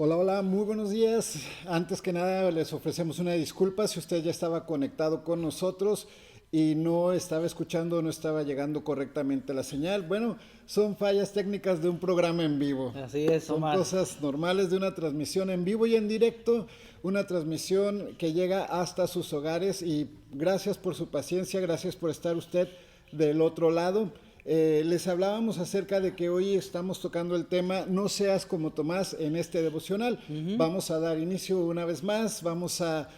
Hola, hola, muy buenos días. Antes que nada les ofrecemos una disculpa si usted ya estaba conectado con nosotros y no estaba escuchando, no estaba llegando correctamente la señal. Bueno, son fallas técnicas de un programa en vivo. Así es, Son Omar. cosas normales de una transmisión en vivo y en directo, una transmisión que llega hasta sus hogares y gracias por su paciencia, gracias por estar usted del otro lado. Les hablábamos acerca de que hoy estamos tocando el tema No seas como Tomás en este devocional. Ujú. Vamos a dar inicio una vez más, vamos a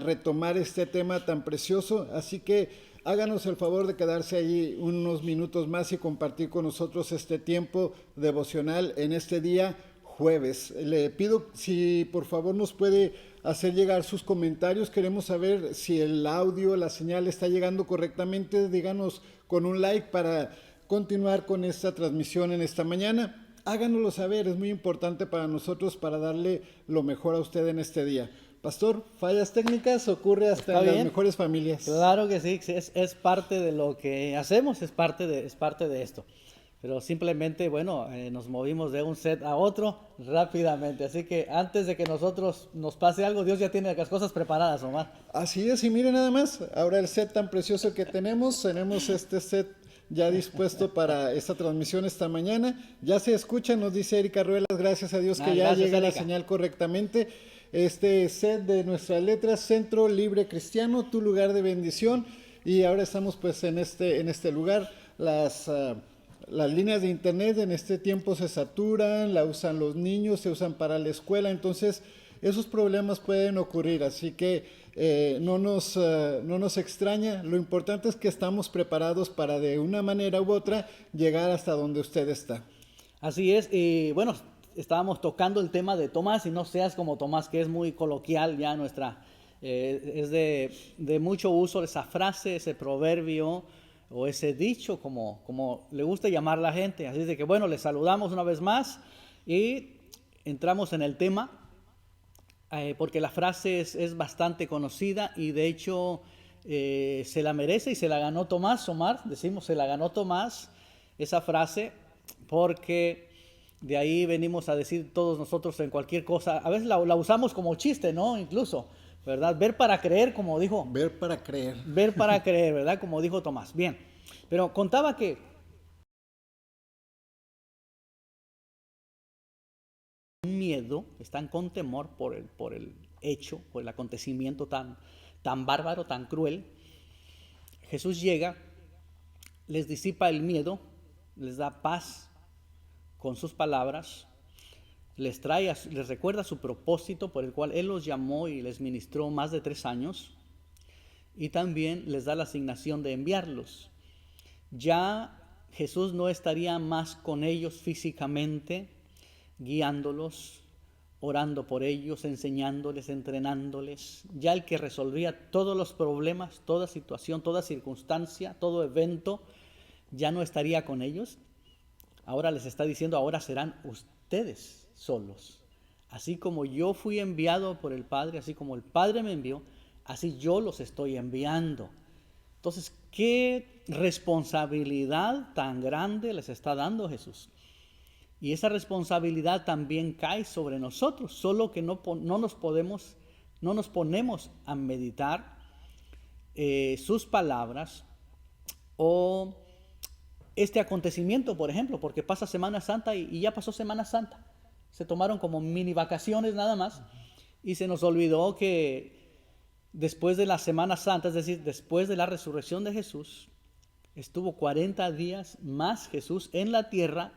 retomar este tema tan precioso, así que háganos el favor de quedarse ahí unos minutos más y compartir con nosotros este tiempo devocional en este día jueves. Le pido si por favor nos puede hacer llegar sus comentarios. Queremos saber si el audio, la señal está llegando correctamente. Díganos con un like para continuar con esta transmisión en esta mañana. Háganoslo saber, es muy importante para nosotros para darle lo mejor a usted en este día. Pastor, fallas técnicas ocurre hasta ¿Está en las bien? mejores familias. Claro que sí, sí, es parte de lo que hacemos, es parte de esto. Pero simplemente, bueno, nos movimos de un set a otro rápidamente. Así que antes de que nosotros nos pase algo, Dios ya tiene las cosas preparadas, Omar. Así es, y mire nada más, ahora el set tan precioso que tenemos este set ya dispuesto para esta transmisión esta mañana. Ya se escucha, nos dice Erika Ruelas, gracias a Dios que ya Gracias, llega la Erika. señal correctamente. Este set de nuestras letras, Centro Libre Cristiano, tu lugar de bendición. Y ahora estamos pues en este lugar. Las líneas de internet en este tiempo se saturan, la usan los niños, se usan para la escuela, entonces esos problemas pueden ocurrir, así que no nos extraña. Lo importante es que estamos preparados para de una manera u otra llegar hasta donde usted está. Así es, y bueno, estábamos tocando el tema de Tomás y no seas como Tomás, que es muy coloquial ya es de mucho uso esa frase, ese proverbio o ese dicho, como le gusta llamar la gente. Así es de que bueno, les saludamos una vez más y entramos en el tema, porque la frase es bastante conocida y de hecho se la merece y se la ganó Tomás, Omar, decimos se la ganó Tomás, esa frase, porque de ahí venimos a decir todos nosotros en cualquier cosa, a veces la usamos como chiste, ¿no? Incluso, ¿verdad? Ver para creer, como dijo, Ver para creer. ver para creer, ¿verdad? Como dijo Tomás. Bien, pero contaba que miedo, están con temor por el hecho, por el acontecimiento tan bárbaro, tan cruel. Jesús llega, les disipa el miedo, les da paz con sus palabras, les recuerda su propósito por el cual Él los llamó y les ministró más de 3 años, y también les da la asignación de enviarlos. Ya Jesús no estaría más con ellos físicamente, guiándolos, orando por ellos, enseñándoles, entrenándoles. Ya el que resolvía todos los problemas, toda situación, toda circunstancia, todo evento, ya no estaría con ellos. Ahora les está diciendo, ahora serán ustedes solos. Así como yo fui enviado por el Padre, así como el Padre me envió, así yo los estoy enviando. Entonces, ¿qué responsabilidad tan grande les está dando Jesús? Y esa responsabilidad también cae sobre nosotros, solo que no nos ponemos a meditar sus palabras o este acontecimiento, por ejemplo, porque pasa Semana Santa y ya pasó Semana Santa. Se tomaron como mini vacaciones nada más y se nos olvidó que después de la Semana Santa, es decir, después de la resurrección de Jesús, estuvo 40 días más Jesús en la tierra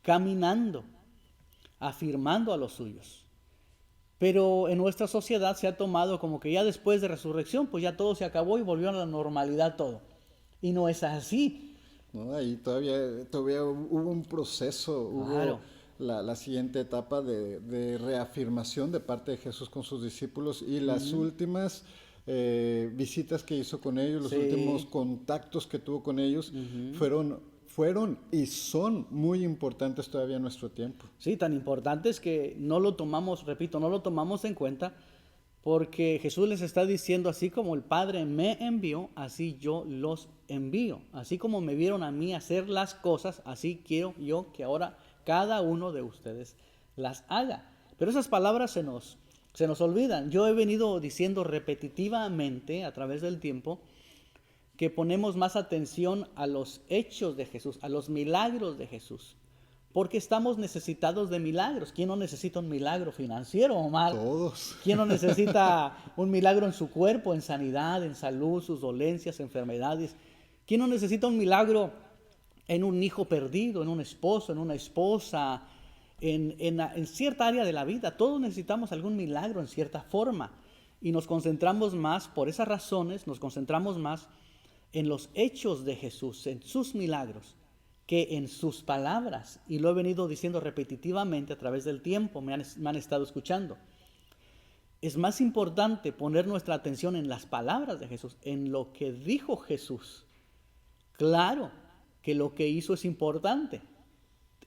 caminando, afirmando a los suyos. Pero en nuestra sociedad se ha tomado como que ya después de resurrección, pues ya todo se acabó y volvió a la normalidad todo. Y no es así. ¿No? Ahí todavía hubo un proceso, hubo Claro. la siguiente etapa de reafirmación de parte de Jesús con sus discípulos y las Ujú. últimas visitas que hizo con ellos, los últimos Sí. contactos que tuvo con ellos, Ujú. fueron y son muy importantes todavía en nuestro tiempo. Sí, tan importante es que no lo tomamos, repito, no lo tomamos en cuenta porque Jesús les está diciendo, así como el Padre me envió, así yo los envío. Así como me vieron a mí hacer las cosas, así quiero yo que ahora cada uno de ustedes las haga. Pero esas palabras se nos olvidan. Yo he venido diciendo repetitivamente a través del tiempo que ponemos más atención a los hechos de Jesús, a los milagros de Jesús, porque estamos necesitados de milagros. ¿Quién no necesita un milagro financiero, Omar? Todos. ¿Quién no necesita un milagro en su cuerpo, en sanidad, en salud, sus dolencias, enfermedades? ¿Quién no necesita un milagro en un hijo perdido, en un esposo, en una esposa, en cierta área de la vida? Todos necesitamos algún milagro en cierta forma, y nos concentramos más, por esas razones, nos concentramos más en los hechos de Jesús, en sus milagros, que en sus palabras. Y lo he venido diciendo repetitivamente a través del tiempo, me han estado escuchando. Es más importante poner nuestra atención en las palabras de Jesús, en lo que dijo Jesús. Claro que lo que hizo es importante,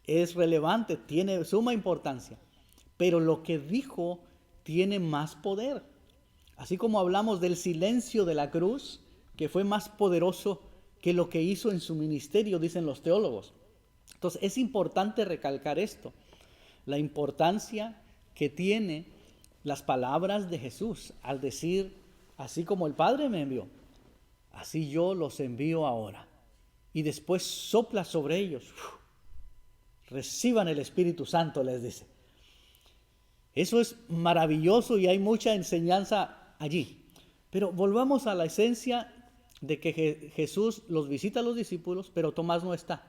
es relevante, tiene suma importancia, pero lo que dijo tiene más poder. Así como hablamos del silencio de la cruz, que fue más poderoso que lo que hizo en su ministerio, dicen los teólogos. Entonces es importante recalcar esto, la importancia que tiene las palabras de Jesús al decir, así como el Padre me envió, así yo los envío ahora. Y después sopla sobre ellos, reciban el Espíritu Santo, les dice. Eso es maravilloso y hay mucha enseñanza allí. Pero volvamos a la esencia de que Jesús los visita a los discípulos, pero Tomás no está.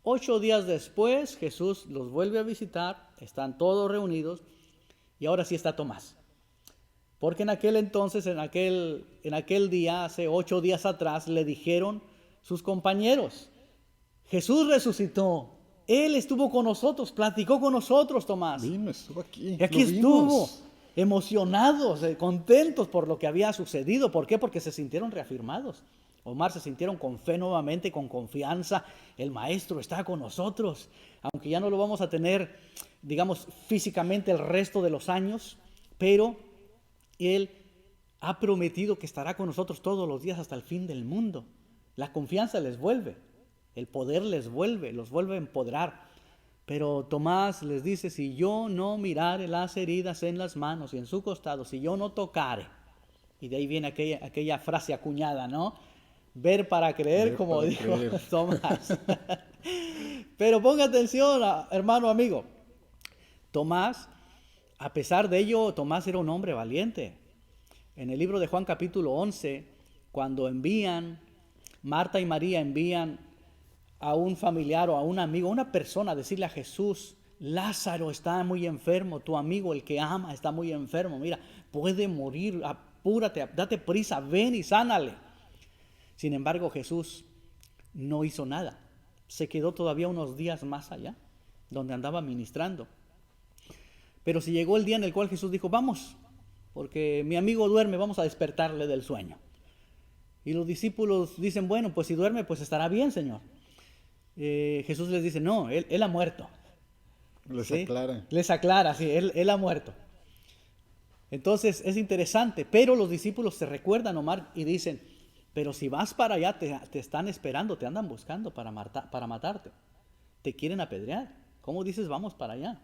8 días después, Jesús los vuelve a visitar, están todos reunidos, y ahora sí está Tomás. Porque en aquel entonces, en aquel día, hace 8 días atrás, le dijeron sus compañeros, Jesús resucitó, Él estuvo con nosotros, platicó con nosotros, Tomás. Vino, estuvo aquí. Y aquí estuvo, emocionados, contentos por lo que había sucedido. ¿Por qué? Porque se sintieron reafirmados. Omar, se sintieron con fe nuevamente, con confianza. El Maestro está con nosotros. Aunque ya no lo vamos a tener, digamos, físicamente el resto de los años, pero Él ha prometido que estará con nosotros todos los días hasta el fin del mundo. La confianza les vuelve, el poder les vuelve, los vuelve a empoderar. Pero Tomás les dice, si yo no mirare las heridas en las manos y en su costado, si yo no tocare, y de ahí viene aquella frase acuñada, ¿no? Ver para creer, Ver como para dijo creer. Tomás. Pero ponga atención, hermano, amigo. Tomás, a pesar de ello, Tomás era un hombre valiente. En el libro de Juan capítulo 11, cuando Marta y María envían a un familiar o a un amigo, a una persona, a decirle a Jesús, Lázaro está muy enfermo, tu amigo, el que ama, está muy enfermo, mira, puede morir, apúrate, date prisa, ven y sánale. Sin embargo, Jesús no hizo nada, se quedó todavía unos días más allá, donde andaba ministrando. Pero si llegó el día en el cual Jesús dijo, vamos, porque mi amigo duerme, vamos a despertarle del sueño. Y los discípulos dicen, bueno, pues si duerme, pues estará bien, Señor. Jesús les dice, no, él ha muerto. Les ¿Sí? aclara. Les aclara, sí, él ha muerto. Entonces es interesante, pero los discípulos se recuerdan, Omar, y dicen, pero si vas para allá, te están esperando, te andan buscando para matarte. Te quieren apedrear. ¿Cómo dices vamos para allá?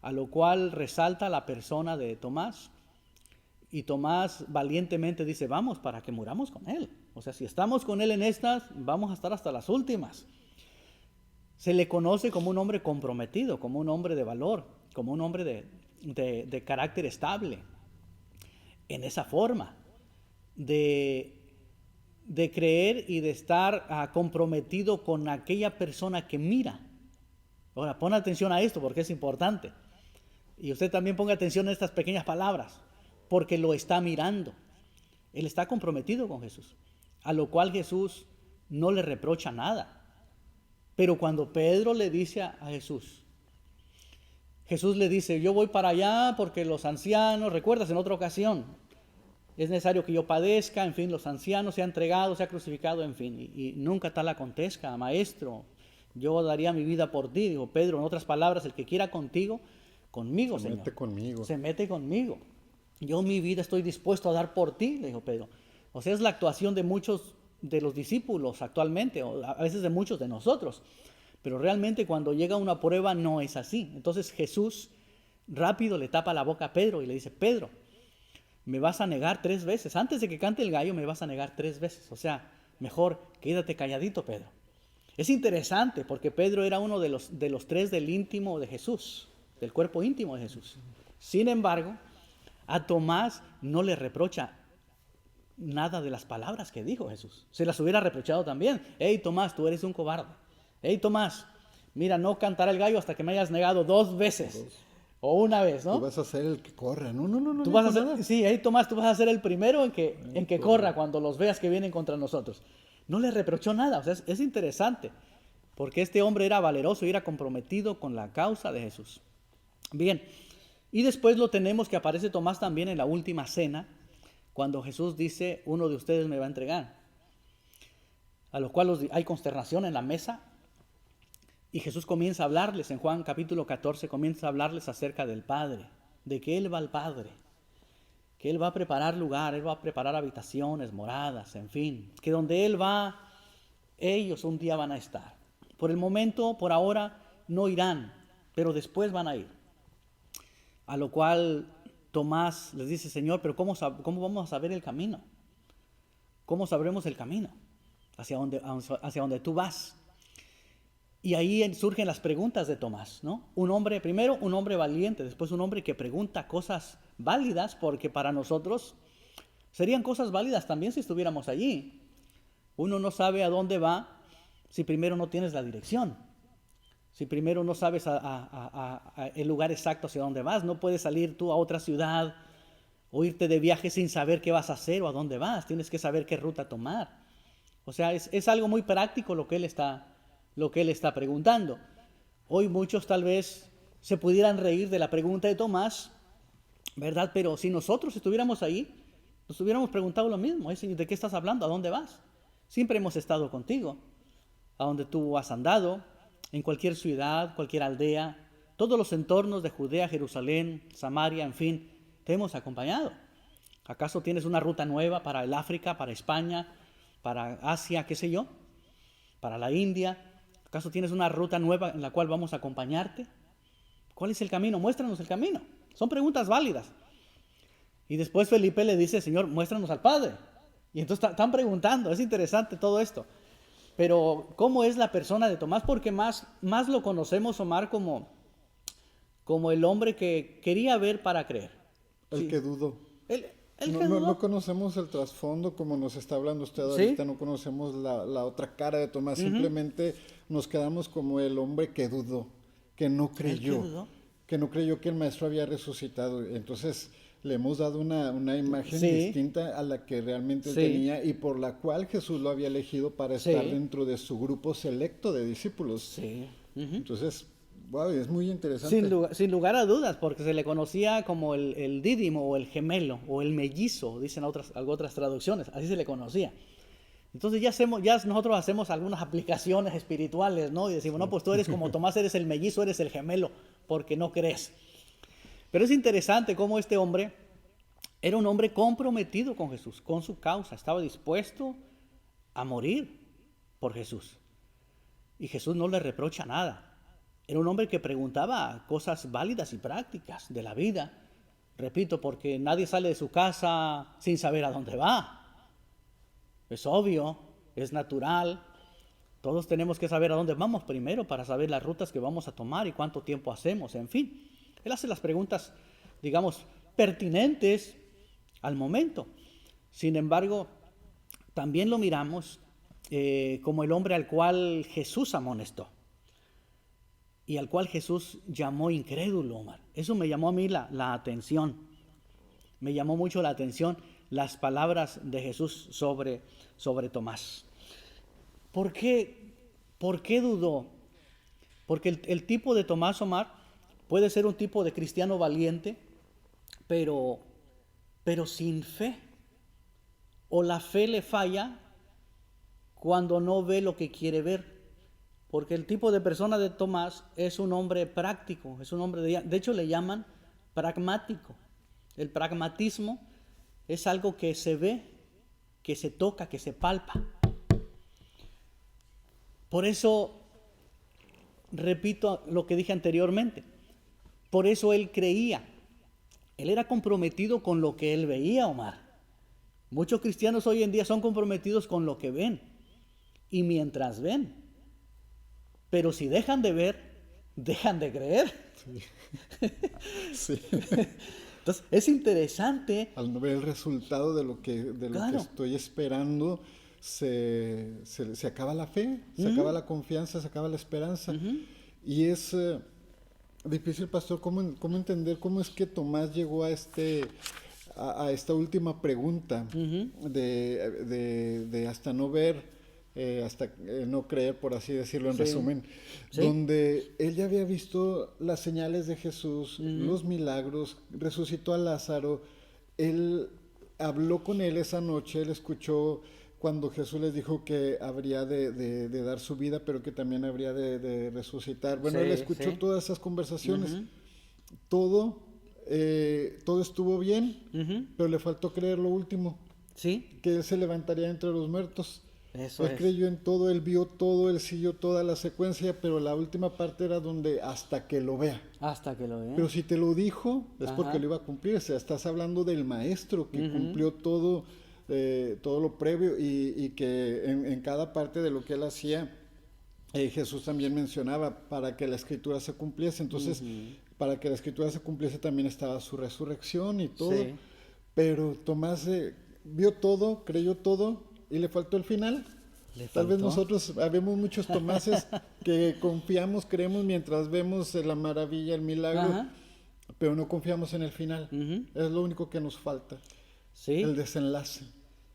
A lo cual resalta la persona de Tomás. Y Tomás valientemente dice, vamos para que muramos con Él. O sea, si estamos con Él en estas, vamos a estar hasta las últimas. Se le conoce como un hombre comprometido, como un hombre de valor, como un hombre de carácter estable. En esa forma de creer y de estar comprometido con aquella persona que mira. Ahora, pon atención a esto porque es importante. Y usted también ponga atención a estas pequeñas palabras, porque lo está mirando. Él está comprometido con Jesús, a lo cual Jesús no le reprocha nada. Pero cuando Pedro le dice a Jesús, Jesús le dice, yo voy para allá porque los ancianos, recuerdas en otra ocasión, es necesario que yo padezca, en fin, los ancianos se han entregado, se ha crucificado, en fin, y nunca tal acontezca, maestro, yo daría mi vida por ti. Digo, Pedro, en otras palabras, el que quiera contigo, conmigo, Señor. Se mete conmigo. Se mete conmigo. Yo mi vida estoy dispuesto a dar por ti, le dijo Pedro. O sea, es la actuación de muchos de los discípulos actualmente, o a veces de muchos de nosotros. Pero realmente cuando llega una prueba no es así. Entonces Jesús rápido le tapa la boca a Pedro y le dice, Pedro, me vas a negar 3 veces. Antes de que cante el gallo me vas a negar 3 veces. O sea, mejor quédate calladito, Pedro. Es interesante porque Pedro era uno de los 3 del íntimo de Jesús, del cuerpo íntimo de Jesús. Sin embargo, a Tomás no le reprocha nada de las palabras que dijo Jesús. Se las hubiera reprochado también. Hey, Tomás, tú eres un cobarde. Hey, Tomás, mira, no cantará el gallo hasta que me hayas negado 2 veces. O 1 vez, ¿no? Tú vas a ser el que corra. No. Tú vas a ser, sí, hey, Tomás, tú vas a ser el primero en que corra cuando los veas que vienen contra nosotros. No le reprochó nada. O sea, es interesante. Porque este hombre era valeroso y era comprometido con la causa de Jesús. Bien. Y después lo tenemos que aparece Tomás también en la última cena, cuando Jesús dice, uno de ustedes me va a entregar. A lo cual hay consternación en la mesa. Y Jesús comienza a hablarles, en Juan capítulo 14, comienza a hablarles acerca del Padre, de que Él va al Padre, que Él va a preparar lugar, Él va a preparar habitaciones, moradas, en fin, que donde Él va, ellos un día van a estar. Por el momento, por ahora, no irán, pero después van a ir. A lo cual Tomás les dice, Señor, pero ¿cómo vamos a saber el camino? ¿Cómo sabremos el camino hacia donde tú vas? Y ahí surgen las preguntas de Tomás, ¿no? Primero un hombre valiente, después un hombre que pregunta cosas válidas, porque para nosotros serían cosas válidas también si estuviéramos allí. Uno no sabe a dónde va si primero no tienes la dirección. Si primero no sabes el lugar exacto hacia dónde vas. No puedes salir tú a otra ciudad o irte de viaje sin saber qué vas a hacer o a dónde vas. Tienes que saber qué ruta tomar. O sea, es algo muy práctico lo que él está preguntando. Hoy muchos tal vez se pudieran reír de la pregunta de Tomás, ¿verdad? Pero si nosotros estuviéramos ahí, nos hubiéramos preguntado lo mismo. Señor, ¿de qué estás hablando? ¿A dónde vas? Siempre hemos estado contigo. A donde tú has andado, en cualquier ciudad, cualquier aldea, todos los entornos de Judea, Jerusalén, Samaria, en fin, te hemos acompañado. ¿Acaso tienes una ruta nueva para el África, para España, para Asia, qué sé yo? Para la India. ¿Acaso tienes una ruta nueva en la cual vamos a acompañarte? ¿Cuál es el camino? Muéstranos el camino. Son preguntas válidas. Y después Felipe le dice, Señor, muéstranos al Padre. Y entonces están preguntando, es interesante todo esto. Pero ¿cómo es la persona de Tomás? Porque más lo conocemos, Omar, como el hombre que quería ver para creer. El que dudó. El que dudó. No conocemos el trasfondo como nos está hablando usted ahorita, ¿sí? No conocemos la otra cara de Tomás, simplemente nos quedamos como el hombre que dudó, que no creyó, que no creyó que el maestro había resucitado. Entonces le hemos dado una imagen distinta a la que realmente él tenía y por la cual Jesús lo había elegido para estar dentro de su grupo selecto de discípulos. Sí. Entonces, wow, es muy interesante. Sin lugar a dudas, porque se le conocía como el dídimo o el gemelo o el mellizo, dicen otras traducciones, así se le conocía. Entonces ya nosotros hacemos algunas aplicaciones espirituales, ¿no? Y decimos, no, pues tú eres como Tomás, eres el mellizo, eres el gemelo, porque no crees. Pero es interesante cómo este hombre era un hombre comprometido con Jesús, con su causa, estaba dispuesto a morir por Jesús. Y Jesús no le reprocha nada. Era un hombre que preguntaba cosas válidas y prácticas de la vida. Repito, porque nadie sale de su casa sin saber a dónde va. Es obvio, es natural. Todos tenemos que saber a dónde vamos primero para saber las rutas que vamos a tomar y cuánto tiempo hacemos, en fin. Él hace las preguntas, digamos, pertinentes al momento. Sin embargo, también lo miramos como el hombre al cual Jesús amonestó y al cual Jesús llamó incrédulo, Omar. Eso me llamó a mí la atención. Me llamó mucho la atención las palabras de Jesús sobre Tomás. ¿Por qué dudó? Porque el tipo de Tomás, Omar, puede ser un tipo de cristiano valiente, pero sin fe. O la fe le falla cuando no ve lo que quiere ver. Porque el tipo de persona de Tomás es un hombre práctico, es un hombre de hecho le llaman pragmático. El pragmatismo es algo que se ve, que se toca, que se palpa. Por eso, repito lo que dije anteriormente. Por eso él creía. Él era comprometido con lo que él veía, Omar. Muchos cristianos hoy en día son comprometidos con lo que ven y mientras ven. Pero si dejan de ver, dejan de creer. Sí. Entonces, es interesante. Al no ver el resultado de lo que Claro. estoy esperando, se acaba la fe, se acaba la confianza, se acaba la esperanza. Y es difícil, pastor, cómo entender cómo es que Tomás llegó a esta última pregunta de hasta no ver, hasta no creer, por así decirlo, en Sí. resumen, Sí. donde él ya había visto las señales de Jesús, los milagros, resucitó a Lázaro, él habló con él esa noche, él escuchó cuando Jesús les dijo que habría de dar su vida, pero que también habría de resucitar. Bueno, Sí, él escuchó sí. todas esas conversaciones, todo, todo estuvo bien, pero le faltó creer lo último, Sí, que él se levantaría entre los muertos. eso Él es. creyó en todo, él vio todo, él siguió toda la secuencia, pero la última parte era donde hasta que lo vea. Hasta que lo vean. Pero si te lo dijo, es Ajá. porque lo iba a cumplir. O sea, estás hablando del maestro que cumplió todo, todo lo previo y que en cada parte de lo que él hacía, Jesús también mencionaba para que la escritura se cumpliese. Entonces, para que la escritura se cumpliese también estaba su resurrección y todo. Sí. Pero Tomás vio todo, creyó todo y le faltó el final. Le Tal vez faltó. nosotros habemos muchos Tomases que confiamos, creemos mientras vemos la maravilla, el milagro, Ajá. pero no confiamos en el final. Es lo único que nos falta, Sí. el desenlace.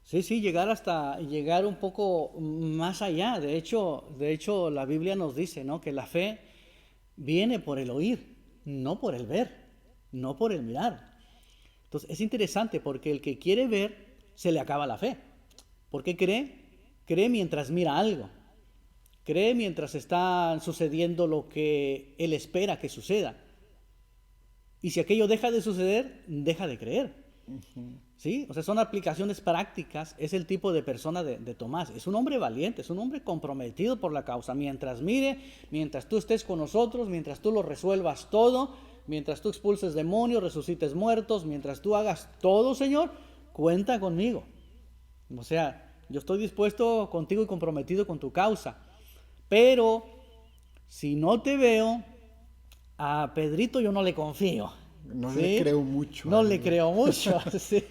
Sí, llegar un poco más allá. De hecho, la Biblia nos dice, ¿no? Que la fe viene por el oír, no por el ver, no por el mirar. Entonces, es interesante porque el que quiere ver, se le acaba la fe. ¿Por qué cree? Cree mientras mira algo. Cree mientras está sucediendo lo que él espera que suceda. Y si aquello deja de suceder, deja de creer. ¿Sí? O sea, son aplicaciones prácticas. Es el tipo de persona de Tomás. Es un hombre valiente, es un hombre comprometido por la causa. Mientras mire, mientras tú estés con nosotros, mientras tú lo resuelvas todo, mientras tú expulses demonios, resucites muertos, mientras tú hagas todo, Señor, cuenta conmigo. O sea, yo estoy dispuesto contigo y comprometido con tu causa. Pero si no te veo, a Pedrito yo no le confío. No ¿sí? le creo mucho. No le creo mucho, sí.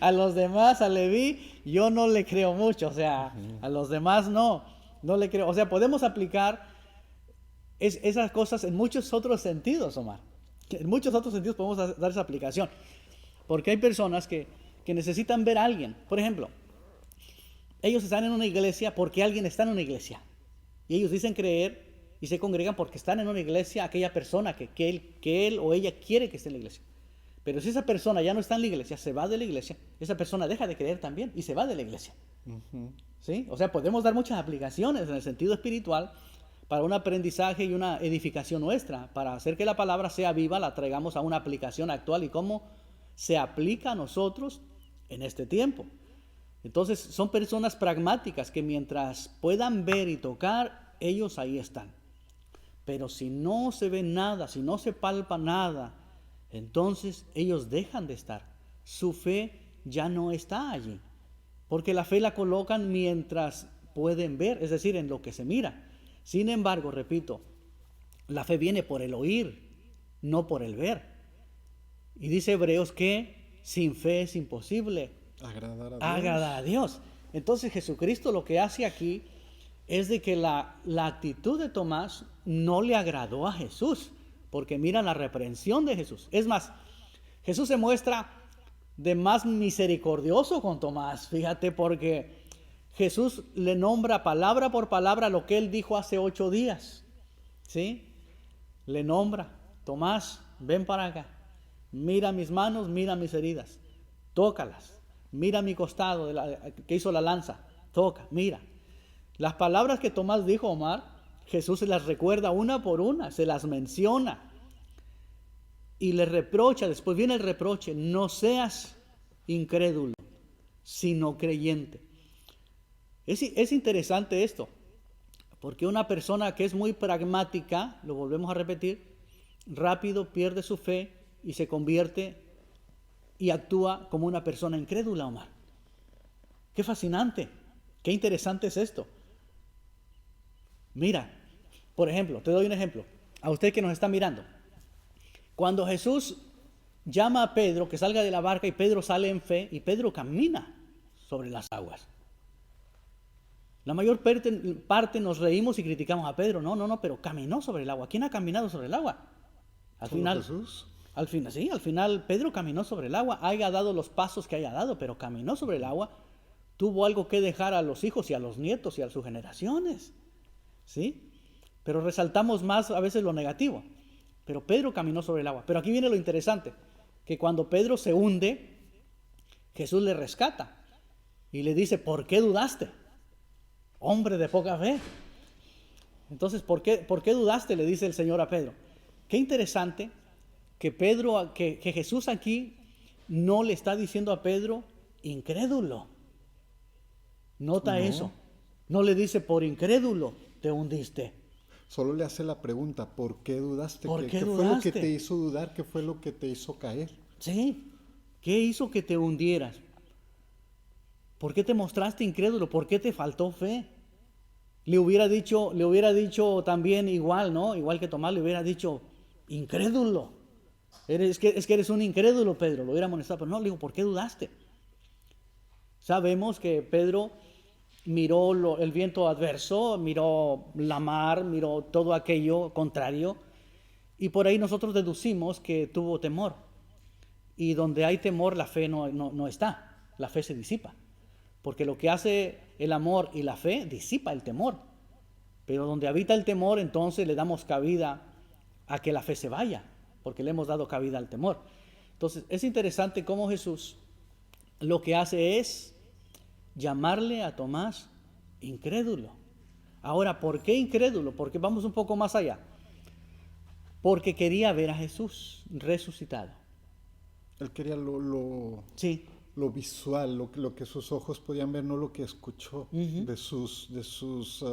A los demás, a Leví, yo no le creo mucho. O sea, a los demás no le creo. O sea, podemos aplicar esas cosas en muchos otros sentidos, Omar. En muchos otros sentidos podemos dar esa aplicación. Porque hay personas que necesitan ver a alguien. Por ejemplo, ellos están en una iglesia porque alguien está en una iglesia. Y ellos dicen creer y se congregan porque están en una iglesia aquella persona que él o ella quiere que esté en la iglesia. Pero si esa persona ya no está en la iglesia, se va de la iglesia, esa persona deja de creer también y se va de la iglesia. ¿Sí? O sea, podemos dar muchas aplicaciones en el sentido espiritual para un aprendizaje y una edificación nuestra, para hacer que la palabra sea viva, la traigamos a una aplicación actual y cómo se aplica a nosotros en este tiempo. Entonces son personas pragmáticas que mientras puedan ver y tocar, ellos ahí están. Pero si no se ve nada, si no se palpa nada, entonces ellos dejan de estar. Su fe ya no está allí. Porque la fe la colocan mientras pueden ver, es decir, en lo que se mira. Sin embargo, repito, la fe viene por el oír, no por el ver. Y dice Hebreos que sin fe es imposible agradar a Dios. Entonces Jesucristo lo que hace aquí es de que la actitud de Tomás no le agradó a Jesús, porque mira la reprensión de Jesús. Es más, Jesús se muestra de más misericordioso con Tomás, fíjate, porque Jesús le nombra palabra por palabra lo que él dijo hace 8 días, ¿sí? Le nombra, Tomás, ven para acá, mira mis manos, mira mis heridas, tócalas. Mira mi costado que hizo la lanza. Toca, mira. Las palabras que Tomás dijo, Omar, Jesús se las recuerda una por una, se las menciona. Y le reprocha, después viene el reproche, no seas incrédulo, sino creyente. Es interesante esto, porque una persona que es muy pragmática, lo volvemos a repetir, rápido pierde su fe y se convierte y actúa como una persona incrédula, Omar. Qué fascinante, qué interesante es esto. Mira, por ejemplo, te doy un ejemplo, a usted que nos está mirando. Cuando Jesús llama a Pedro que salga de la barca y Pedro sale en fe y Pedro camina sobre las aguas. La mayor parte nos reímos y criticamos a Pedro. No, pero caminó sobre el agua. ¿Quién ha caminado sobre el agua? Al final, Jesús. al final Pedro caminó sobre el agua, haya dado los pasos que haya dado, pero caminó sobre el agua, tuvo algo que dejar a los hijos y a los nietos y a sus generaciones. ¿Sí? Pero resaltamos más a veces lo negativo. Pero Pedro caminó sobre el agua. Pero aquí viene lo interesante, que cuando Pedro se hunde, Jesús le rescata y le dice, ¿por qué dudaste? Hombre de poca fe. Entonces, ¿por qué dudaste? Le dice el Señor a Pedro. Qué interesante que Jesús aquí no le está diciendo a Pedro incrédulo. Nota eso. No le dice por incrédulo te hundiste. Solo le hace la pregunta, ¿por qué dudaste? ¿Por qué fue lo que dudaste? te hizo dudar? ¿Qué fue lo que te hizo caer? Sí. ¿Qué hizo que te hundieras? ¿Por qué te mostraste incrédulo? ¿Por qué te faltó fe? Le hubiera dicho también igual, ¿no? Igual que Tomás le hubiera dicho incrédulo. Es que eres un incrédulo, Pedro. Lo hubiera amonestado, pero no, le digo, ¿por qué dudaste? Sabemos que Pedro miró el viento adverso, miró la mar, miró todo aquello contrario, y por ahí nosotros deducimos que tuvo temor. Y donde hay temor, la fe no está, la fe se disipa. Porque lo que hace el amor y la fe disipa el temor. Pero donde habita el temor, entonces le damos cabida a que la fe se vaya, porque le hemos dado cabida al temor. Entonces es interesante cómo Jesús lo que hace es llamarle a Tomás incrédulo. Ahora, ¿por qué incrédulo? Porque vamos un poco más allá. Porque quería ver a Jesús resucitado. Él quería Sí. lo visual, lo que sus ojos podían ver, no lo que escuchó de sus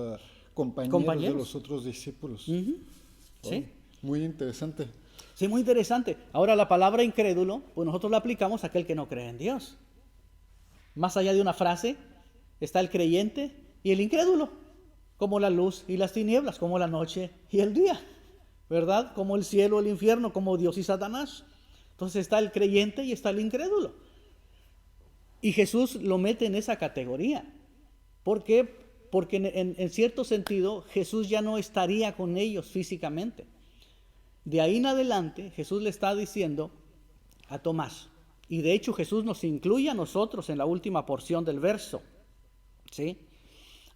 compañeros, de los otros discípulos. Sí. Muy interesante. Sí, muy interesante. Ahora la palabra incrédulo, pues nosotros la aplicamos a aquel que no cree en Dios. Más allá de una frase, está el creyente y el incrédulo, como la luz y las tinieblas, como la noche y el día, ¿verdad? Como el cielo, el infierno, como Dios y Satanás. Entonces está el creyente y está el incrédulo. Y Jesús lo mete en esa categoría. ¿Por qué? Porque en cierto sentido Jesús ya no estaría con ellos físicamente. De ahí en adelante Jesús le está diciendo a Tomás, y de hecho Jesús nos incluye a nosotros en la última porción del verso, ¿sí?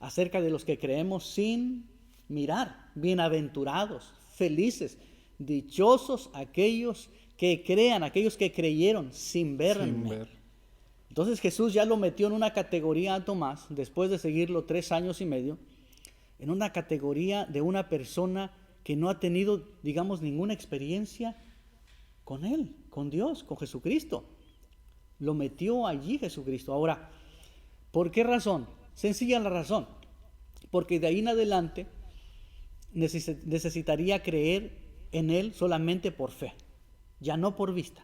Acerca de los que creemos sin mirar, bienaventurados, felices, dichosos aquellos que crean, aquellos que creyeron sin verme. Sin ver. Entonces Jesús ya lo metió en una categoría a Tomás, después de seguirlo 3 años y medio, en una categoría de una persona que no ha tenido, digamos, ninguna experiencia con Él, con Dios, con Jesucristo. Lo metió allí Jesucristo. Ahora, ¿por qué razón? Sencilla la razón. Porque de ahí en adelante necesitaría creer en Él solamente por fe, ya no por vista.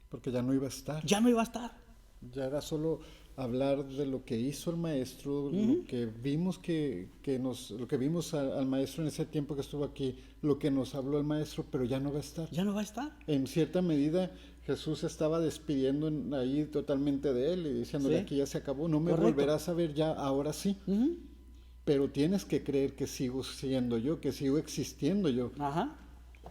Porque ya no iba a estar. Ya no iba a estar. Ya era solo hablar de lo que hizo el maestro, lo que vimos lo que vimos al maestro en ese tiempo que estuvo aquí, lo que nos habló el maestro, pero ya no va a estar. Ya no va a estar. En cierta medida Jesús se estaba despidiendo ahí totalmente de él y diciéndole, Sí. aquí ya se acabó, no me Correcto. volverás a ver ya, ahora sí. Pero tienes que creer que sigo siendo yo, que sigo existiendo yo. Ajá.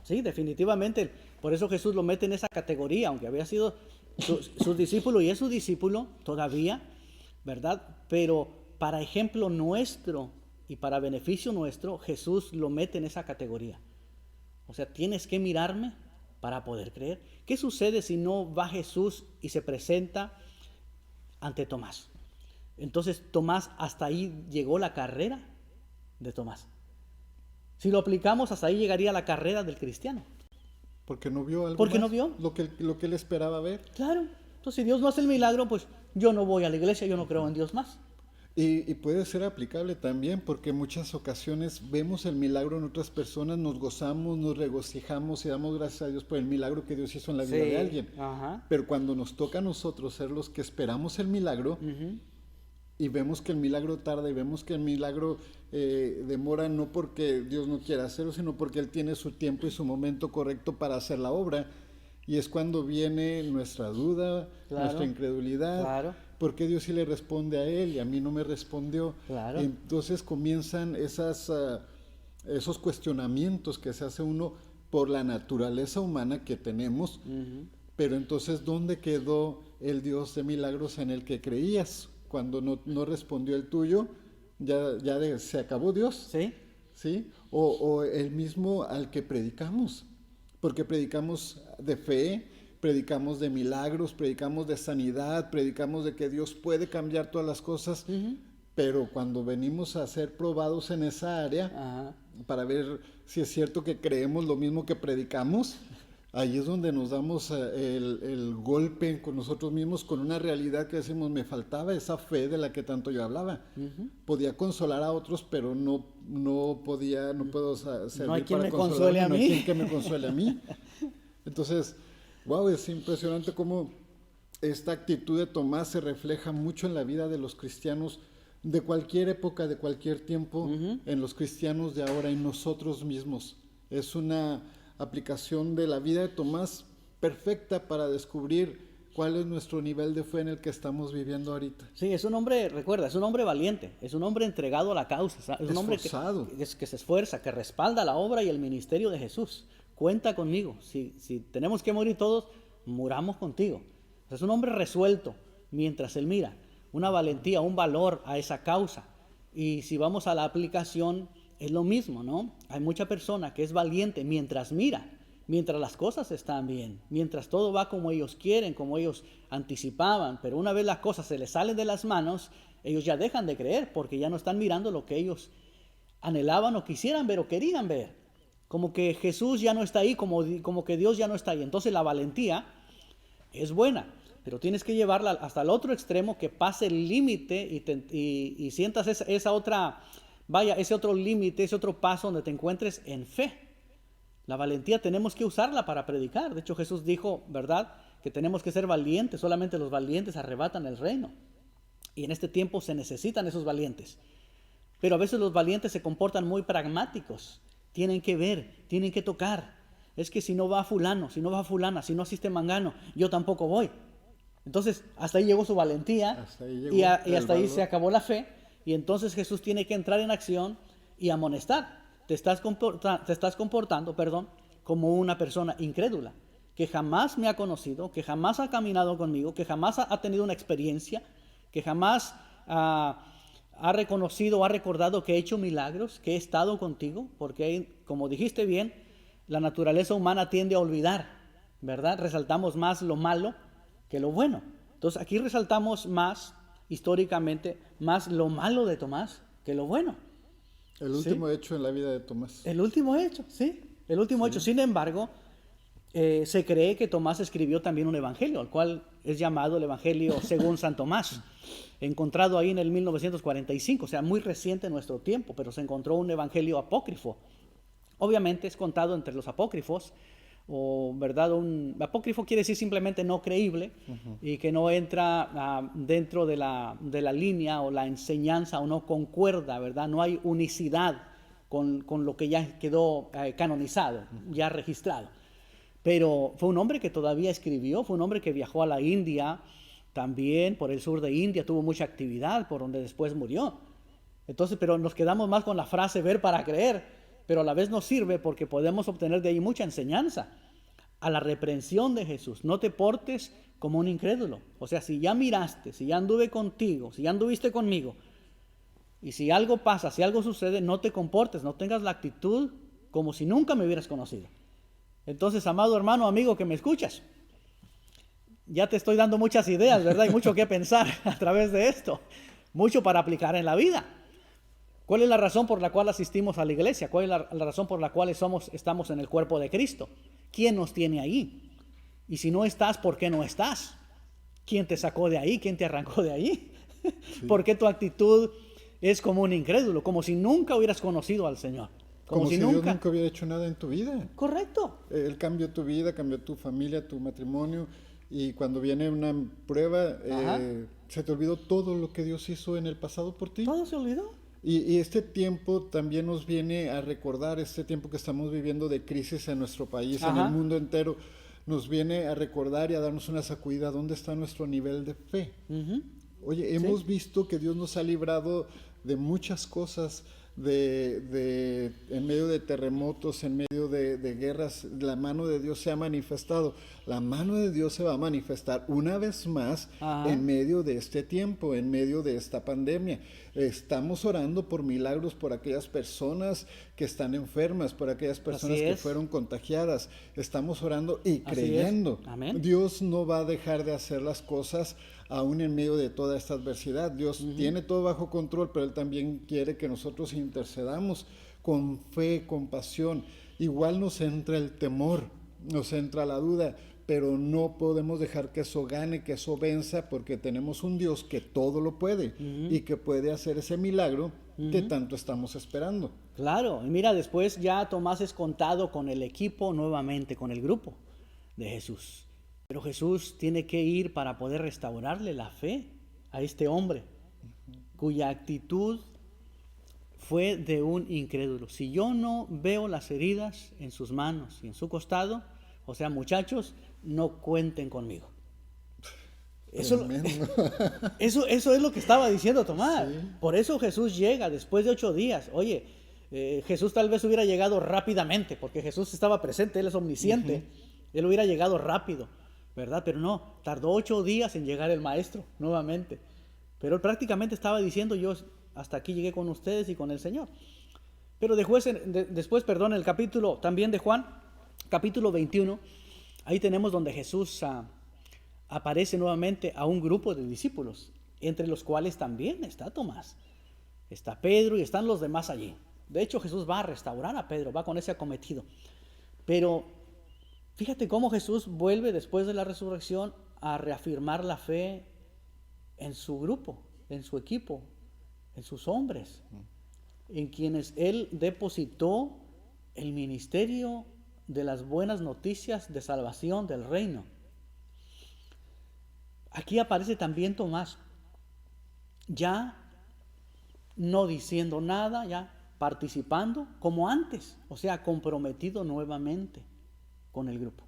Sí, definitivamente. Por eso Jesús lo mete en esa categoría, aunque había sido su discípulo y es su discípulo todavía, ¿verdad? Pero para ejemplo nuestro y para beneficio nuestro, Jesús lo mete en esa categoría. O sea, tienes que mirarme para poder creer. ¿Qué sucede si no va Jesús y se presenta ante Tomás? Entonces Tomás, hasta ahí llegó la carrera de Tomás. Si lo aplicamos, hasta ahí llegaría la carrera del cristiano. Porque no vio algo Porque más, no vio. lo que él esperaba ver. Claro. Entonces, si Dios no hace el milagro, pues yo no voy a la iglesia, yo no creo en Dios más. Y puede ser aplicable también porque en muchas ocasiones vemos el milagro en otras personas, nos gozamos, nos regocijamos y damos gracias a Dios por el milagro que Dios hizo en la vida de alguien. Ajá. Pero cuando nos toca a nosotros ser los que esperamos el milagro y vemos que el milagro tarda y vemos que el milagro demora no porque Dios no quiera hacerlo, sino porque Él tiene su tiempo y su momento correcto para hacer la obra. Y es cuando viene nuestra duda, Claro. nuestra incredulidad. Claro. ¿Por qué Dios sí le responde a él y a mí no me respondió? Claro. Y entonces comienzan esos cuestionamientos que se hace uno por la naturaleza humana que tenemos. Pero entonces, ¿dónde quedó el Dios de milagros en el que creías? Cuando no respondió el tuyo, se acabó Dios. Sí. ¿Sí? O el mismo al que predicamos, porque predicamos de fe, predicamos de milagros, predicamos de sanidad, predicamos de que Dios puede cambiar todas las cosas, pero cuando venimos a ser probados en esa área, Ajá. para ver si es cierto que creemos lo mismo que predicamos, ahí es donde nos damos el golpe con nosotros mismos, con una realidad que decimos, me faltaba esa fe de la que tanto yo hablaba. Podía consolar a otros, pero no puedo servir No hay quien para me consolarme, consuele a no hay mí. quien que me consuele a mí. Entonces, wow, es impresionante cómo esta actitud de Tomás se refleja mucho en la vida de los cristianos de cualquier época, de cualquier tiempo, en los cristianos de ahora, en nosotros mismos. Es una aplicación de la vida de Tomás perfecta para descubrir cuál es nuestro nivel de fe en el que estamos viviendo ahorita. Sí, es un hombre, recuerda, es un hombre valiente, es un hombre entregado a la causa, es un hombre Esforzado. que se esfuerza, que respalda la obra y el ministerio de Jesús. Cuenta conmigo, si tenemos que morir todos, muramos contigo. O sea, es un hombre resuelto mientras él mira, una valentía, un valor a esa causa. Y si vamos a la aplicación, es lo mismo, ¿no? Hay mucha persona que es valiente mientras mira, mientras las cosas están bien, mientras todo va como ellos quieren, como ellos anticipaban, pero una vez las cosas se les salen de las manos, ellos ya dejan de creer porque ya no están mirando lo que ellos anhelaban o quisieran ver o querían ver. Como que Jesús ya no está ahí, como que Dios ya no está ahí. Entonces la valentía es buena, pero tienes que llevarla hasta el otro extremo, que pase el límite y sientas ese otro límite, ese otro paso donde te encuentres en fe. La valentía tenemos que usarla para predicar. De hecho, Jesús dijo, ¿verdad?, que tenemos que ser valientes. Solamente los valientes arrebatan el reino. Y en este tiempo se necesitan esos valientes. Pero a veces los valientes se comportan muy pragmáticos. Tienen que ver, tienen que tocar. Es que si no va fulano, si no va fulana, si no asiste mangano, yo tampoco voy. Entonces, hasta ahí llegó su valentía, Hasta ahí llegó y el hasta ahí valor. se acabó la fe. Y entonces Jesús tiene que entrar en acción y amonestar. Te estás comportando, como una persona incrédula, que jamás me ha conocido, que jamás ha caminado conmigo, que jamás ha tenido una experiencia, que jamás ha reconocido o ha recordado que he hecho milagros, que he estado contigo, porque como dijiste bien, la naturaleza humana tiende a olvidar, ¿verdad? Resaltamos más lo malo que lo bueno. Entonces aquí resaltamos más, históricamente, más lo malo de Tomás que lo bueno. El último hecho en la vida de Tomás. El último hecho, sí. El último hecho. Sin embargo, se cree que Tomás escribió también un evangelio, el cual es llamado el Evangelio según San Tomás, encontrado ahí en el 1945, o sea, muy reciente en nuestro tiempo, pero se encontró un evangelio apócrifo. Obviamente es contado entre los apócrifos, o verdad, un apócrifo quiere decir simplemente no creíble, y que no entra dentro de la línea o la enseñanza, o no concuerda, ¿verdad? No hay unicidad con lo que ya quedó canonizado, ya registrado. Pero fue un hombre que todavía escribió, fue un hombre que viajó a la India, también por el sur de India, tuvo mucha actividad, por donde después murió. Entonces, pero nos quedamos más con la frase ver para creer, pero a la vez nos sirve porque podemos obtener de ahí mucha enseñanza. A la reprensión de Jesús, no te portes como un incrédulo. O sea, si ya miraste, si ya anduve contigo, si ya anduviste conmigo, y si algo pasa, si algo sucede, no te comportes, no tengas la actitud como si nunca me hubieras conocido. Entonces, amado hermano, amigo que me escuchas, ya te estoy dando muchas ideas, ¿verdad? Hay mucho que pensar a través de esto, mucho para aplicar en la vida. ¿Cuál es la razón por la cual asistimos a la iglesia? ¿Cuál es la razón por la cual estamos en el cuerpo de Cristo? ¿Quién nos tiene ahí? Y si no estás, ¿por qué no estás? ¿Quién te sacó de ahí? ¿Quién te arrancó de ahí? Sí. ¿Por qué tu actitud es como un incrédulo? Como si nunca hubieras conocido al Señor. Como si Dios nunca hubiera hecho nada en tu vida. Correcto. Él cambió tu vida, cambió tu familia, tu matrimonio, y cuando viene una prueba, Ajá. se te olvidó todo lo que Dios hizo en el pasado por ti. Todo se olvidó. Y este tiempo también nos viene a recordar, este tiempo que estamos viviendo de crisis en nuestro país, en Ajá. el mundo entero, nos viene a recordar y a darnos una sacudida. ¿Dónde está nuestro nivel de fe? Ujú. Oye, hemos visto que Dios nos ha librado de muchas cosas, en medio de terremotos, en medio de guerras. La mano de Dios se ha manifestado. La mano de Dios se va a manifestar una vez más Ajá. en medio de este tiempo, en medio de esta pandemia. Estamos orando por milagros por aquellas personas que están enfermas, por aquellas personas Así que es. fueron contagiadas. Estamos orando y Así creyendo. es. Amén. Dios no va a dejar de hacer las cosas aún en medio de toda esta adversidad. Dios tiene todo bajo control, pero Él también quiere que nosotros intercedamos con fe, con pasión. Igual nos entra el temor, nos entra la duda, pero no podemos dejar que eso gane, que eso venza, porque tenemos un Dios que todo lo puede y que puede hacer ese milagro que tanto estamos esperando. Claro, y mira, después ya Tomás es contado con el equipo nuevamente, con el grupo de Jesús. Pero Jesús tiene que ir para poder restaurarle la fe a este hombre, cuya actitud fue de un incrédulo. Si yo no veo las heridas en sus manos y en su costado, o sea, muchachos, no cuenten conmigo. Eso, eso es lo que estaba diciendo Tomás. Sí. Por eso Jesús llega después de 8 días. Oye, Jesús tal vez hubiera llegado rápidamente, porque Jesús estaba presente, Él es omnisciente. Él hubiera llegado rápido, ¿verdad? Pero no, tardó 8 días en llegar el maestro nuevamente. Pero él prácticamente estaba diciendo, yo hasta aquí llegué con ustedes y con el Señor. Pero después, en el capítulo también de Juan, capítulo 21, ahí tenemos donde Jesús aparece nuevamente a un grupo de discípulos, entre los cuales también está Tomás, está Pedro y están los demás allí. De hecho, Jesús va a restaurar a Pedro, va con ese acometido. Pero fíjate cómo Jesús vuelve después de la resurrección a reafirmar la fe en su grupo, en su equipo, en sus hombres, en quienes Él depositó el ministerio de las buenas noticias de salvación del reino. Aquí aparece también Tomás, ya no diciendo nada, ya participando como antes, o sea, comprometido nuevamente con el grupo.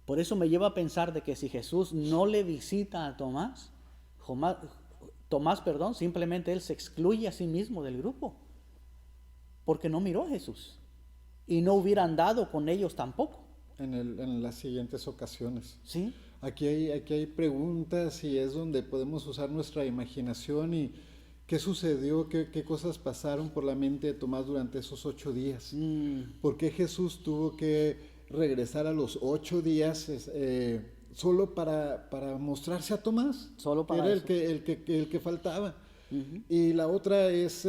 Por eso me lleva a pensar de que si Jesús no le visita a Tomás, simplemente él se excluye a sí mismo del grupo, porque no miró a Jesús y no hubiera andado con ellos tampoco. En las siguientes ocasiones. ¿Sí? Aquí hay preguntas y es donde podemos usar nuestra imaginación y qué sucedió, qué cosas pasaron por la mente de Tomás durante esos 8 días. ¿Por qué Jesús tuvo que regresar a los 8 días solo para mostrarse a Tomás? Solo para Era eso. el que faltaba. Y la otra es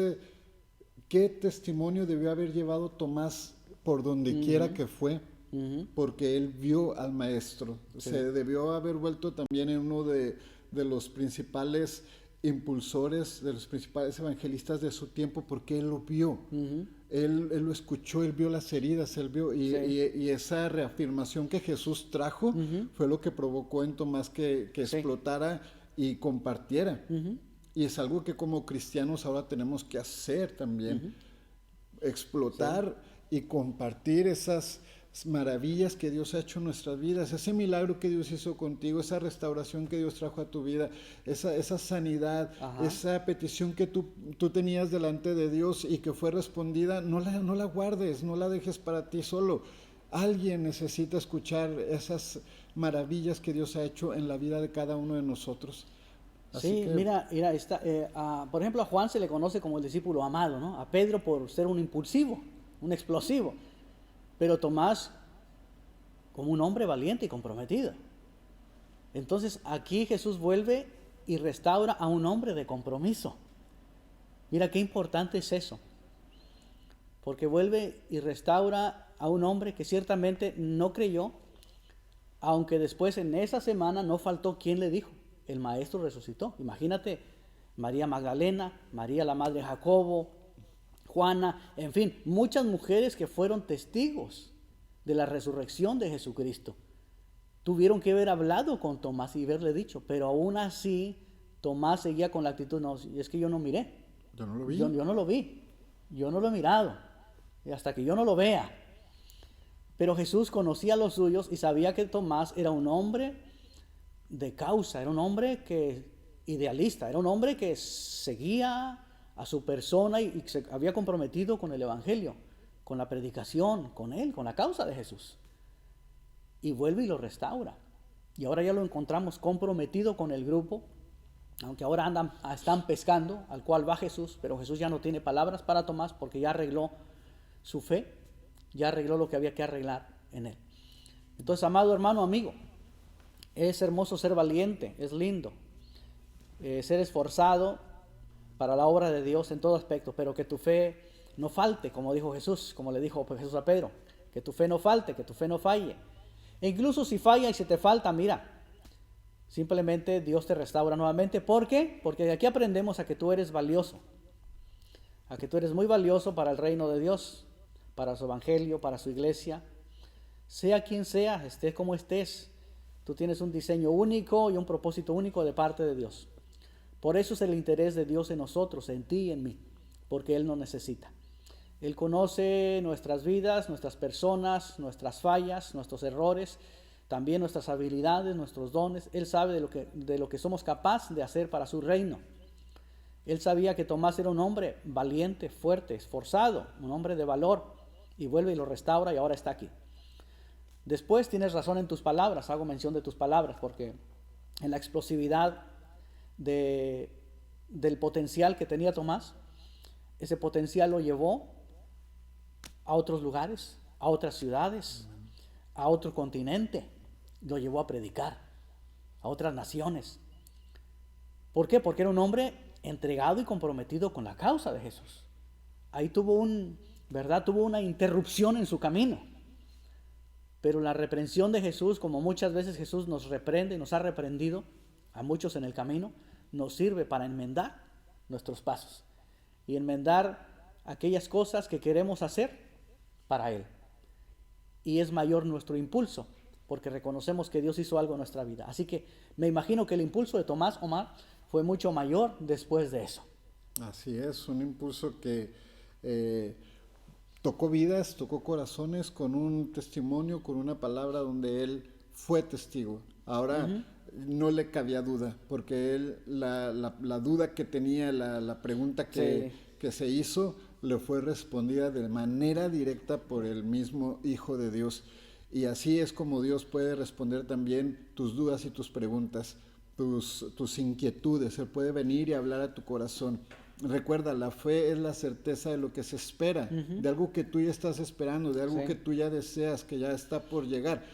qué testimonio debió haber llevado Tomás por donde quiera que fue. Porque él vio al maestro. Sí. Se debió haber vuelto también en uno de los principales impulsores, de los principales evangelistas de su tiempo, porque él lo vio. Él lo escuchó, él vio las heridas, él vio, y esa reafirmación que Jesús trajo fue lo que provocó en Tomás que explotara y compartiera. Y es algo que como cristianos ahora tenemos que hacer también. Explotar y compartir esas maravillas que Dios ha hecho en nuestras vidas, ese milagro que Dios hizo contigo, esa restauración que Dios trajo a tu vida, esa sanidad, esa petición que tú tenías delante de Dios y que fue respondida, no la guardes, no la dejes para ti solo. Alguien necesita escuchar esas maravillas que Dios ha hecho en la vida de cada uno de nosotros. Así que mira por ejemplo, a Juan se le conoce como el discípulo amado, ¿no? A Pedro por ser un impulsivo, un explosivo. Pero Tomás como un hombre valiente y comprometido. Entonces aquí Jesús vuelve y restaura a un hombre de compromiso. Mira qué importante es eso. Porque vuelve y restaura a un hombre que ciertamente no creyó, aunque después en esa semana no faltó quien le dijo, el maestro resucitó. Imagínate, María Magdalena, María la madre de Jacobo, Juana, en fin, muchas mujeres que fueron testigos de la resurrección de Jesucristo. Tuvieron que haber hablado con Tomás y haberle dicho, pero aún así Tomás seguía con la actitud, no, es que yo no miré. Yo no lo vi. Yo no lo vi, yo no lo he mirado, y hasta que yo no lo vea. Pero Jesús conocía a los suyos y sabía que Tomás era un hombre de causa, era un hombre idealista, era un hombre que seguía a su persona y se había comprometido con el Evangelio, con la predicación, con él, con la causa de Jesús. Y vuelve y lo restaura. Y ahora ya lo encontramos comprometido con el grupo, aunque ahora están pescando, al cual va Jesús, pero Jesús ya no tiene palabras para Tomás porque ya arregló su fe, ya arregló lo que había que arreglar en él. Entonces, amado hermano, amigo, es hermoso ser valiente, es lindo, ser esforzado para la obra de Dios en todo aspecto, pero que tu fe no falte, como dijo Jesús, como le dijo Jesús a Pedro, que tu fe no falte, que tu fe no falle. E incluso si falla y si te falta, mira, simplemente Dios te restaura nuevamente. ¿Por qué? Porque de aquí aprendemos a que tú eres valioso, a que tú eres muy valioso para el reino de Dios, para su evangelio, para su iglesia. Sea quien sea, estés como estés, tú tienes un diseño único y un propósito único de parte de Dios. Por eso es el interés de Dios en nosotros, en ti y en mí, porque Él nos necesita. Él conoce nuestras vidas, nuestras personas, nuestras fallas, nuestros errores, también nuestras habilidades, nuestros dones. Él sabe de lo que somos capaces de hacer para su reino. Él sabía que Tomás era un hombre valiente, fuerte, esforzado, un hombre de valor, y vuelve y lo restaura y ahora está aquí. Después tienes razón en tus palabras, hago mención de tus palabras, porque en la explosividad del potencial que tenía Tomás, ese potencial lo llevó a otros lugares, a otras ciudades, a otro continente, lo llevó a predicar, a otras naciones. ¿Por qué? Porque era un hombre entregado y comprometido con la causa de Jesús. Ahí tuvo una interrupción en su camino. Pero la reprensión de Jesús, como muchas veces Jesús nos reprende y nos ha reprendido a muchos en el camino, nos sirve para enmendar nuestros pasos y enmendar aquellas cosas que queremos hacer para Él. Y es mayor nuestro impulso, porque reconocemos que Dios hizo algo en nuestra vida. Así que me imagino que el impulso de Tomás, Omar, fue mucho mayor después de eso. Así es, un impulso que tocó vidas, tocó corazones con un testimonio, con una palabra donde él fue testigo. Ahora no le cabía duda, porque él, la duda que tenía, la pregunta que se hizo, le fue respondida de manera directa por el mismo Hijo de Dios. Y así es como Dios puede responder también tus dudas y tus preguntas, tus inquietudes. Él puede venir y hablar a tu corazón. Recuerda, la fe es la certeza de lo que se espera, de algo que tú ya estás esperando, de algo que tú ya deseas, que ya está por llegar.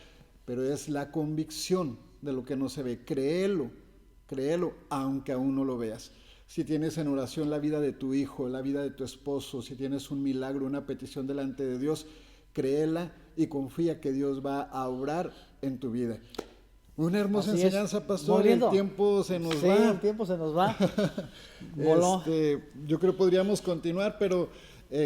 Pero es la convicción de lo que no se ve. Créelo, aunque aún no lo veas. Si tienes en oración la vida de tu hijo, la vida de tu esposo, si tienes un milagro, una petición delante de Dios, créela y confía que Dios va a obrar en tu vida. Una hermosa enseñanza, pastor. El tiempo se nos va. Sí, el tiempo se nos va. Voló. Yo creo que podríamos continuar, pero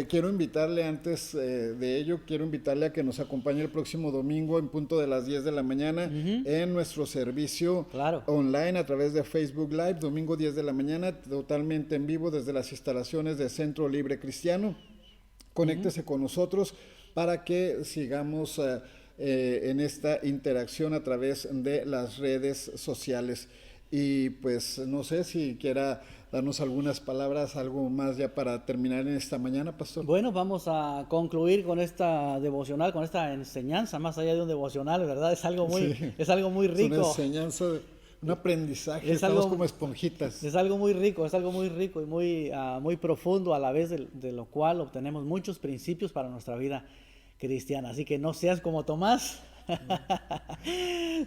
quiero invitarle antes de ello, a que nos acompañe el próximo domingo en punto de las 10 de la mañana en nuestro servicio online a través de Facebook Live, domingo 10 de la mañana, totalmente en vivo desde las instalaciones de Centro Libre Cristiano. Conéctese con nosotros para que sigamos en esta interacción a través de las redes sociales. Y pues no sé si quiera darnos algunas palabras, algo más ya para terminar en esta mañana, pastor. Bueno, vamos a concluir con esta devocional, con esta enseñanza, más allá de un devocional, ¿verdad? Es algo muy rico. Es una enseñanza, un aprendizaje, estamos como esponjitas. Es algo muy rico y muy profundo a la vez, de lo cual obtenemos muchos principios para nuestra vida cristiana. Así que no seas como Tomás.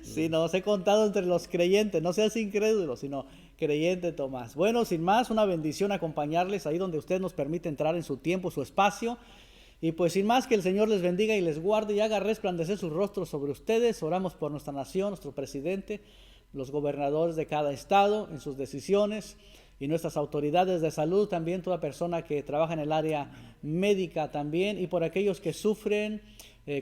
Si nos he contado entre los creyentes, no seas incrédulo, sino creyente Tomás. Bueno, sin más, una bendición acompañarles ahí donde usted nos permite entrar en su tiempo, su espacio. Y pues sin más, que el Señor les bendiga y les guarde y haga resplandecer sus rostros sobre ustedes. Oramos por nuestra nación, nuestro presidente, los gobernadores de cada estado en sus decisiones y nuestras autoridades de salud también, toda persona que trabaja en el área médica también, y por aquellos que sufren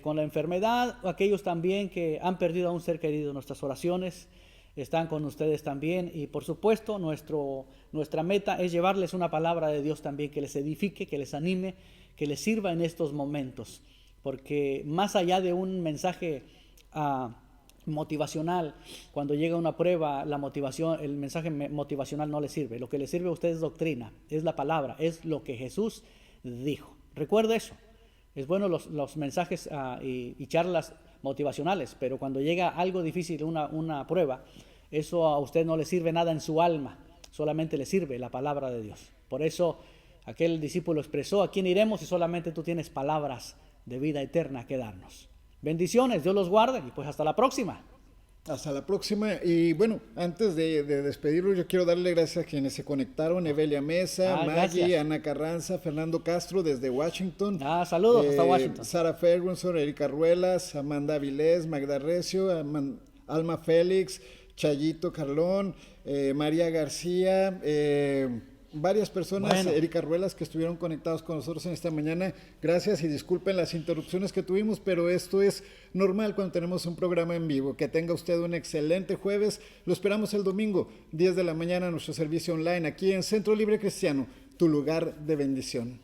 con la enfermedad, o aquellos también que han perdido a un ser querido. Nuestras oraciones están con ustedes también, y por supuesto nuestra meta es llevarles una palabra de Dios también que les edifique, que les anime, que les sirva en estos momentos, porque más allá de un mensaje motivacional, cuando llega una prueba, el mensaje motivacional no le sirve. Lo que le sirve a usted es doctrina, es la palabra, es lo que Jesús dijo. Recuerde eso. Es bueno los mensajes y charlas motivacionales, pero cuando llega algo difícil, una prueba, eso a usted no le sirve nada en su alma, solamente le sirve la palabra de Dios. Por eso aquel discípulo expresó: ¿a quién iremos si solamente tú tienes palabras de vida eterna que darnos? Bendiciones, Dios los guarde, y pues hasta la próxima. Hasta la próxima. Y bueno, antes de despedirlo, yo quiero darle gracias a quienes se conectaron: Evelia Mesa, Maggie, gracias. Ana Carranza, Fernando Castro desde Washington. Saludos hasta Washington. Sara Ferguson, Erika Ruelas, Amanda Avilés, Magda Recio, Alma Félix, Chayito Carlón, María García, varias personas, Bueno. Erika Ruelas, que estuvieron conectados con nosotros en esta mañana. Gracias y disculpen las interrupciones que tuvimos, pero esto es normal cuando tenemos un programa en vivo. Que tenga usted un excelente jueves. Lo esperamos el domingo, 10 de la mañana, nuestro servicio online aquí en Centro Libre Cristiano, tu lugar de bendición.